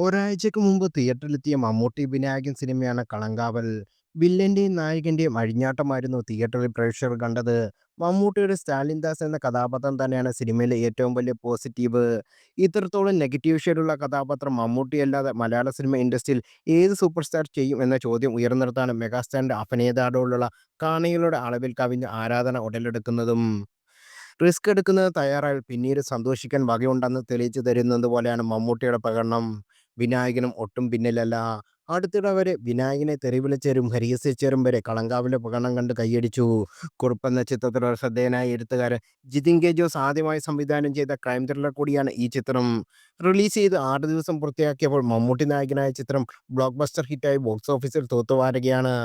ഒരാഴ്ചയ്ക്ക് മുമ്പ് തിയേറ്ററിലെത്തിയ മമ്മൂട്ടി വിനായകൻ സിനിമയാണ് കളങ്കാവൽ. വില്ലന്റെയും നായകന്റെയും അഴിഞ്ഞാട്ടമായിരുന്നു തിയേറ്ററിൽ പ്രേക്ഷകർ കണ്ടത്. മമ്മൂട്ടിയുടെ സ്റ്റാലിൻ ദാസ് എന്ന കഥാപാത്രം തന്നെയാണ് സിനിമയിലെ ഏറ്റവും വലിയ പോസിറ്റീവ്. ഇത്രത്തോളം നെഗറ്റീവ് ഷെയ്ഡുള്ള കഥാപാത്രം മമ്മൂട്ടിയല്ലാതെ മലയാള സിനിമ ഇൻഡസ്ട്രിയിൽ ഏത് സൂപ്പർ സ്റ്റാർ ചെയ്യും എന്ന ചോദ്യം ഉയർന്നിടത്താണ് മെഗാസ്റ്റാറിന്റെ അഭിനയത്തോടുള്ള കാണികളുടെ അളവിൽ കവിഞ്ഞ ആരാധന ഉടലെടുക്കുന്നതും. റിസ്ക് എടുക്കുന്നത് തയ്യാറായാൽ പിന്നീട് സന്തോഷിക്കാൻ വകയുണ്ടെന്ന് തെളിയിച്ചു തരുന്നത് പോലെയാണ് മമ്മൂട്ടിയുടെ പ്രകടനം. വിനായകനും ഒട്ടും പിന്നിലല്ല. അടുത്തിടെ വരെ വിനായകനെ തെറിവിളിച്ചവരും പരിഹസിച്ചവരും വരെ കളങ്കാവിലെ പ്രകടനം കണ്ട് കൈയടിച്ചു. കുറുപ്പ് എന്ന ചിത്രത്തിലൂടെ ശ്രദ്ധേയനായ എഴുത്തുകാരൻ ജിതിൻ കെ ജോസ് ആദ്യമായി സംവിധാനം ചെയ്ത ക്രൈം ത്രില്ലർ കൂടിയാണ് ഈ ചിത്രം. റിലീസ് ചെയ്ത് 6 ദിവസം പൂർത്തിയാക്കിയപ്പോൾ മമ്മൂട്ടി നായകനായ ചിത്രം ബ്ലോക്ക് ബസ്റ്റർ ഹിറ്റായി ബോക്സ് ഓഫീസിൽ തൂത്തുവാരുകയാണ്.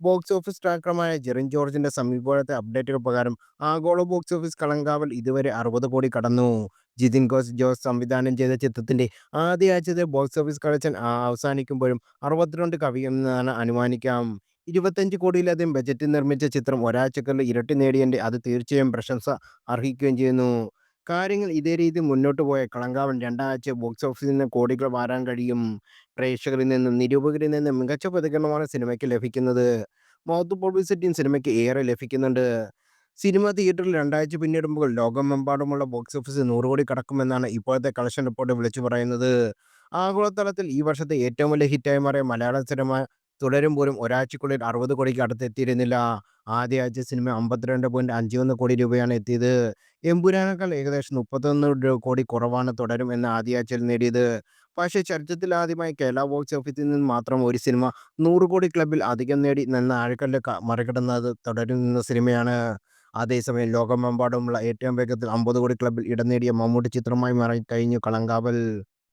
ബോക്സ് ഓഫീസ് ട്രാക്കറുമായ ജെറിൻ ജോർജിന്റെ സമീപകാലത്തെ അപ്ഡേറ്റുകൾ പ്രകാരം ആഗോള ബോക്സ് ഓഫീസ് കളങ്കാവൽ ഇതുവരെ 60 കോടി കടന്നു. ജിതിൻ ജോസ് സംവിധാനം ചെയ്ത ചിത്രത്തിന്റെ ആദ്യ ആഴ്ചത്തെ ബോക്സ് ഓഫീസ് കളക്ഷൻ അവസാനിക്കുമ്പോഴും 62 കവിയുമെന്നാണ് അനുമാനിക്കാം. 25 കോടിയിലധികം ബജറ്റിൽ നിർമ്മിച്ച ചിത്രം ഒരാഴ്ചക്കുള്ളിൽ ഇരട്ടി നേടിയതിന്റെ അത് തീർച്ചയായും പ്രശംസ അർഹിക്കുകയും ചെയ്യുന്നു. കാര്യങ്ങൾ ഇതേ രീതിയിൽ മുന്നോട്ട് പോയ കളങ്കാവൻ രണ്ടാഴ്ച ബോക്സ് ഓഫീസിൽ നിന്ന് കോടികൾ വാരാൻ കഴിയും. പ്രേക്ഷകരിൽ നിന്നും നിരൂപകരിൽ നിന്നും മികച്ച പ്രതികരണമാണ് സിനിമയ്ക്ക് ലഭിക്കുന്നത്. മൗത്ത് പബ്ലിസിറ്റിയും സിനിമയ്ക്ക് ഏറെ ലഭിക്കുന്നുണ്ട്. സിനിമ തിയേറ്ററിൽ രണ്ടാഴ്ച പിന്നിടുമ്പോൾ ലോകമെമ്പാടുമുള്ള ബോക്സ് ഓഫീസ് 100 കോടി കടക്കുമെന്നാണ് ഇപ്പോഴത്തെ കളക്ഷൻ റിപ്പോർട്ട് വിളിച്ചു പറയുന്നത്. ആഗോളതലത്തിൽ ഈ വർഷത്തെ ഏറ്റവും വലിയ ഹിറ്റായി മാറിയ മലയാള സിനിമ തുടരും പോലും ഒരാഴ്ചക്കുള്ളിൽ 60 കോടിക്ക് അടുത്തെത്തിയിരുന്നില്ല. ആദ്യ ആഴ്ച സിനിമ 52.51 കോടി രൂപയാണ് എത്തിയത്. എമ്പുരാനേക്കാൾ ഏകദേശം 31 കോടി കുറവാണ് തുടരും എന്ന ആദ്യ ആഴ്ചയിൽ നേടിയത്. പക്ഷേ ചരിത്രത്തിൽ ആദ്യമായി കേരള ബോക്സ് ഓഫീസിൽ നിന്ന് മാത്രം ഒരു സിനിമ 100 കോടി ക്ലബ്ബിൽ അധികം നേടി എന്ന ആഴക്കല്ല് മറികടന്നത് തുടരും എന്ന സിനിമയാണ്. അതേസമയം ലോകമെമ്പാടുമുള്ള ഏറ്റവും വേഗത്തിൽ 50 കോടി ക്ലബ്ബിൽ ഇടം നേടിയ മമ്മൂട്ടി ചിത്രമായി മാറി കഴിഞ്ഞു കളങ്കാവൽ.